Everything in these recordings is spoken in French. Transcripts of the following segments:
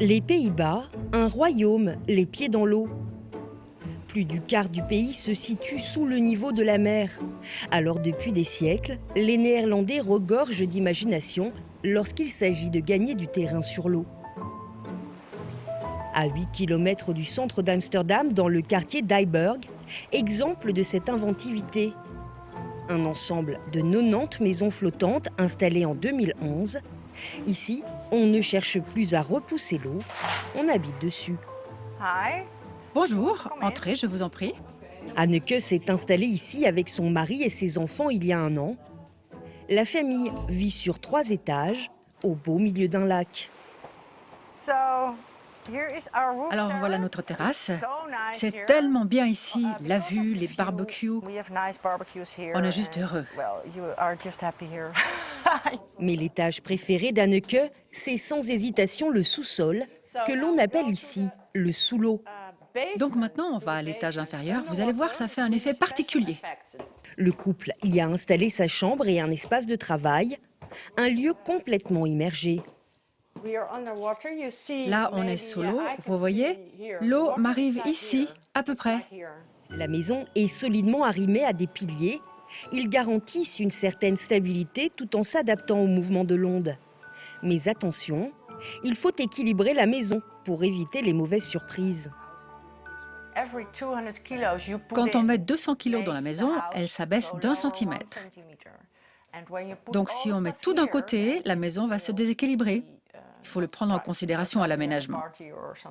Les Pays-Bas, un royaume, les pieds dans l'eau. Plus du quart du pays se situe sous le niveau de la mer. Alors depuis des siècles, les Néerlandais regorgent d'imagination lorsqu'il s'agit de gagner du terrain sur l'eau. À 8 km du centre d'Amsterdam, dans le quartier d'Eiburg, exemple de cette inventivité. Un ensemble de 90 maisons flottantes installées en 2011. Ici, on ne cherche plus à repousser l'eau, on habite dessus. Bonjour, entrez, je vous en prie. Anneke s'est installée ici avec son mari et ses enfants il y a un an. La famille vit sur 3 étages, au beau milieu d'un lac. Alors voilà notre terrasse. C'est tellement bien ici, la vue, les barbecues. On est juste heureux. Mais l'étage préféré d'Anneke, c'est sans hésitation le sous-sol, que l'on appelle ici le sous-l'eau. Donc maintenant, on va à l'étage inférieur. Vous allez voir, ça fait un effet particulier. Le couple y a installé sa chambre et un espace de travail, un lieu complètement immergé. Là, on est sous l'eau, vous voyez. L'eau m'arrive ici, à peu près. La maison est solidement arrimée à des piliers. Ils garantissent une certaine stabilité tout en s'adaptant au mouvement de l'onde. Mais attention, il faut équilibrer la maison pour éviter les mauvaises surprises. Quand on met 200 kilos dans la maison, elle s'abaisse d'1 centimètre. Donc si on met tout d'un côté, la maison va se déséquilibrer. Il faut le prendre en considération à l'aménagement.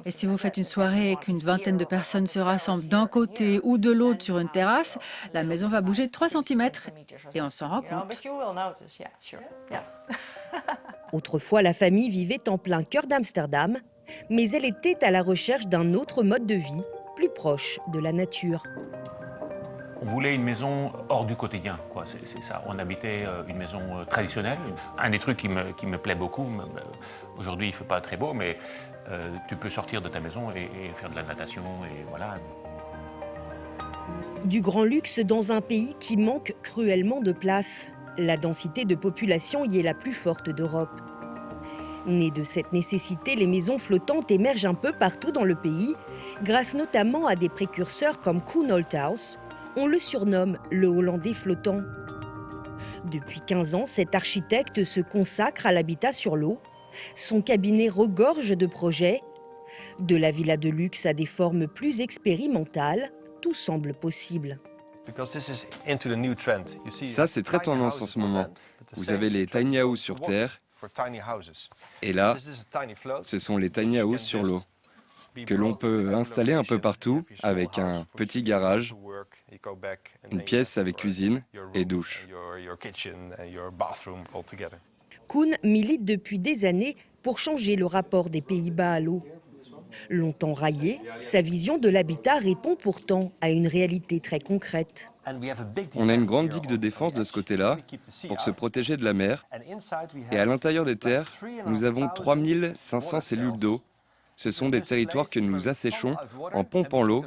Et si vous faites une soirée et qu'une vingtaine de personnes se rassemblent d'un côté ou de l'autre sur une terrasse, la maison va bouger de 3 centimètres et on s'en rend compte. Autrefois, la famille vivait en plein cœur d'Amsterdam, mais elle était à la recherche d'un autre mode de vie, plus proche de la nature. On voulait une maison hors du quotidien, quoi. C'est ça. On habitait une maison traditionnelle. Un des trucs qui me plaît beaucoup, aujourd'hui il ne fait pas très beau, mais tu peux sortir de ta maison et faire de la natation, et voilà. Du grand luxe dans un pays qui manque cruellement de place. La densité de population y est la plus forte d'Europe. Nées de cette nécessité, les maisons flottantes émergent un peu partout dans le pays, grâce notamment à des précurseurs comme Koen Holthuis. On le surnomme le Hollandais flottant. Depuis 15 ans, cet architecte se consacre à l'habitat sur l'eau. Son cabinet regorge de projets. De la villa de luxe à des formes plus expérimentales, tout semble possible. Ça, c'est très tendance en ce moment. Vous avez les tiny houses sur terre, et là, ce sont les tiny houses sur l'eau, que l'on peut installer un peu partout avec un petit garage, une pièce avec cuisine et douche. Koen milite depuis des années pour changer le rapport des Pays-Bas à l'eau. Longtemps raillé, sa vision de l'habitat répond pourtant à une réalité très concrète. On a une grande digue de défense de ce côté-là pour se protéger de la mer. Et à l'intérieur des terres, nous avons 3500 cellules d'eau. Ce sont des territoires que nous asséchons en pompant l'eau.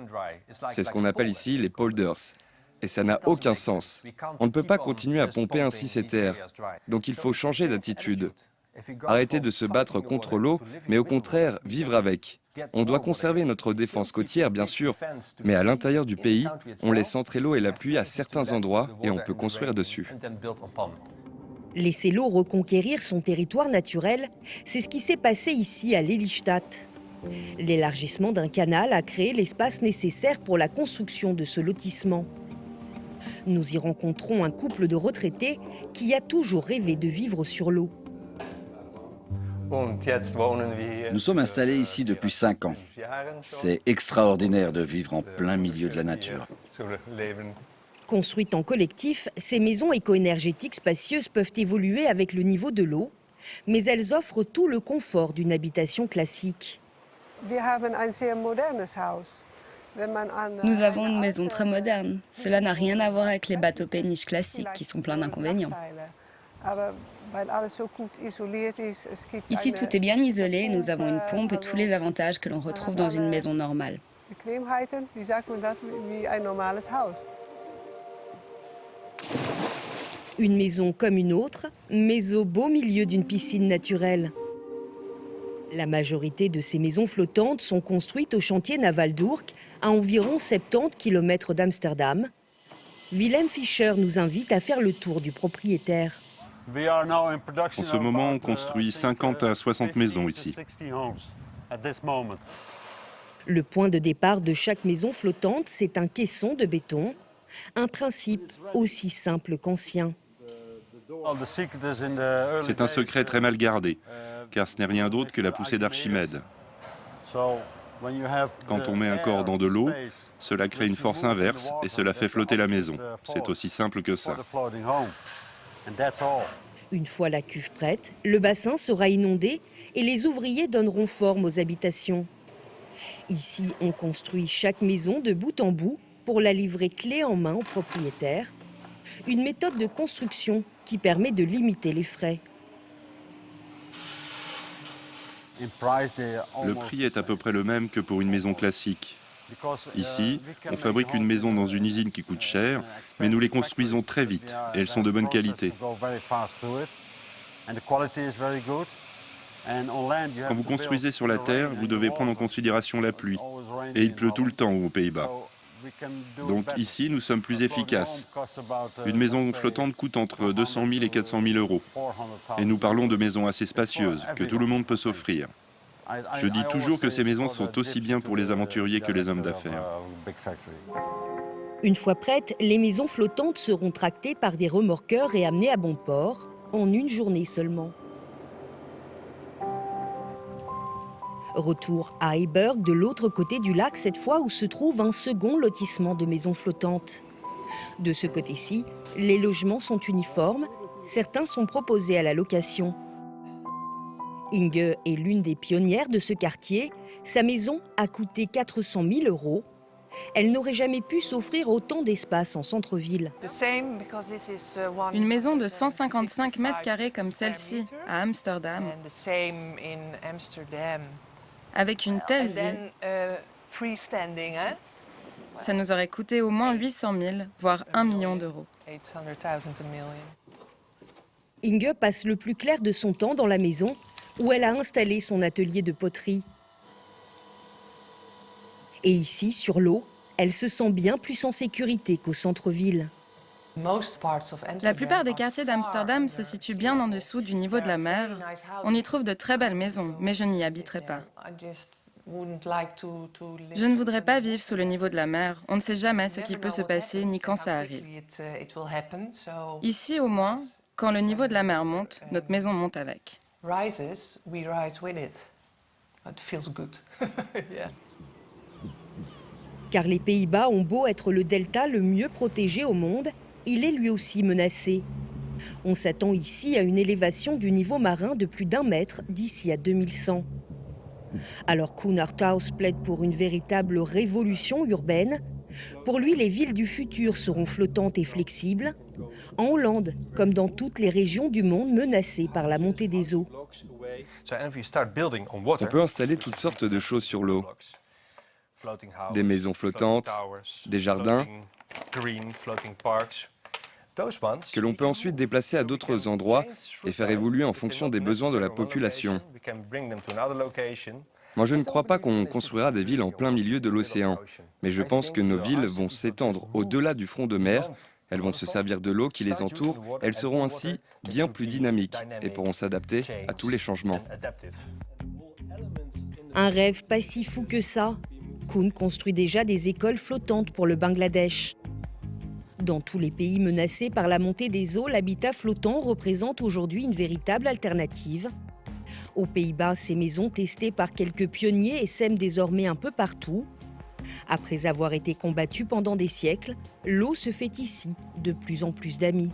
C'est ce qu'on appelle ici les polders. Et ça n'a aucun sens. On ne peut pas continuer à pomper ainsi ces terres. Donc il faut changer d'attitude. Arrêter de se battre contre l'eau, mais au contraire, vivre avec. On doit conserver notre défense côtière, bien sûr, mais à l'intérieur du pays, on laisse entrer l'eau et la pluie à certains endroits et on peut construire dessus. Laisser l'eau reconquérir son territoire naturel, c'est ce qui s'est passé ici à Lelystad. L'élargissement d'un canal a créé l'espace nécessaire pour la construction de ce lotissement. Nous y rencontrons un couple de retraités qui a toujours rêvé de vivre sur l'eau. Nous sommes installés ici depuis 5 ans. C'est extraordinaire de vivre en plein milieu de la nature. Construites en collectif, ces maisons éco-énergétiques spacieuses peuvent évoluer avec le niveau de l'eau, mais elles offrent tout le confort d'une habitation classique. Nous avons une maison très moderne. Cela n'a rien à voir avec les bateaux péniches classiques qui sont pleins d'inconvénients. Ici, tout est bien isolé et nous avons une pompe et tous les avantages que l'on retrouve dans une maison normale. Une maison comme une autre, mais au beau milieu d'une piscine naturelle. La majorité de ces maisons flottantes sont construites au chantier naval d'Urk, à environ 70 km d'Amsterdam. Willem Fischer nous invite à faire le tour du propriétaire. En ce moment, on construit 50 à 60 maisons ici. Le point de départ de chaque maison flottante, c'est un caisson de béton. Un principe aussi simple qu'ancien. C'est un secret très mal gardé, car ce n'est rien d'autre que la poussée d'Archimède. Quand on met un corps dans de l'eau, cela crée une force inverse et cela fait flotter la maison. C'est aussi simple que ça. Une fois la cuve prête, le bassin sera inondé et les ouvriers donneront forme aux habitations. Ici, on construit chaque maison de bout en bout pour la livrer clé en main au propriétaire. Une méthode de construction qui permet de limiter les frais. Le prix est à peu près le même que pour une maison classique. Ici, on fabrique une maison dans une usine qui coûte cher, mais nous les construisons très vite et elles sont de bonne qualité. Quand vous construisez sur la terre, vous devez prendre en considération la pluie. Et il pleut tout le temps aux Pays-Bas. Donc ici, nous sommes plus efficaces. Une maison flottante coûte entre 200 000 et 400 000 euros. Et nous parlons de maisons assez spacieuses, que tout le monde peut s'offrir. Je dis toujours que ces maisons sont aussi bien pour les aventuriers que les hommes d'affaires. Une fois prêtes, les maisons flottantes seront tractées par des remorqueurs et amenées à bon port en une journée seulement. Retour à Heiberg, de l'autre côté du lac, cette fois où se trouve un second lotissement de maisons flottantes. De ce côté-ci, les logements sont uniformes, certains sont proposés à la location. Inge est l'une des pionnières de ce quartier. Sa maison a coûté 400 000 euros. Elle n'aurait jamais pu s'offrir autant d'espace en centre-ville. Une maison de 155 mètres carrés comme celle-ci, à Amsterdam, avec une telle vue, ça nous aurait coûté au moins 800 000, voire 1 million d'euros. Inge passe le plus clair de son temps dans la maison où elle a installé son atelier de poterie. Et ici, sur l'eau, elle se sent bien plus en sécurité qu'au centre-ville. La plupart des quartiers d'Amsterdam se situent bien en dessous du niveau de la mer. On y trouve de très belles maisons, mais je n'y habiterai pas. Je ne voudrais pas vivre sous le niveau de la mer. On ne sait jamais ce qui peut se passer ni quand ça arrive. Ici, au moins, quand le niveau de la mer monte, notre maison monte avec. Car les Pays-Bas ont beau être le delta le mieux protégé au monde, il est lui aussi menacé. On s'attend ici à une élévation du niveau marin de plus d'1 mètre d'ici à 2100. Alors Koen Harthuis plaide pour une véritable révolution urbaine. Pour lui, les villes du futur seront flottantes et flexibles. En Hollande, comme dans toutes les régions du monde menacées par la montée des eaux. On peut installer toutes sortes de choses sur l'eau. Des maisons flottantes, des jardins, que l'on peut ensuite déplacer à d'autres endroits et faire évoluer en fonction des besoins de la population. Moi, je ne crois pas qu'on construira des villes en plein milieu de l'océan, mais je pense que nos villes vont s'étendre au-delà du front de mer, elles vont se servir de l'eau qui les entoure, elles seront ainsi bien plus dynamiques et pourront s'adapter à tous les changements. Un rêve pas si fou que ça. Koen construit déjà des écoles flottantes pour le Bangladesh. Dans tous les pays menacés par la montée des eaux, l'habitat flottant représente aujourd'hui une véritable alternative. Aux Pays-Bas, ces maisons testées par quelques pionniers essaiment désormais un peu partout. Après avoir été combattues pendant des siècles, l'eau se fait ici de plus en plus d'amis.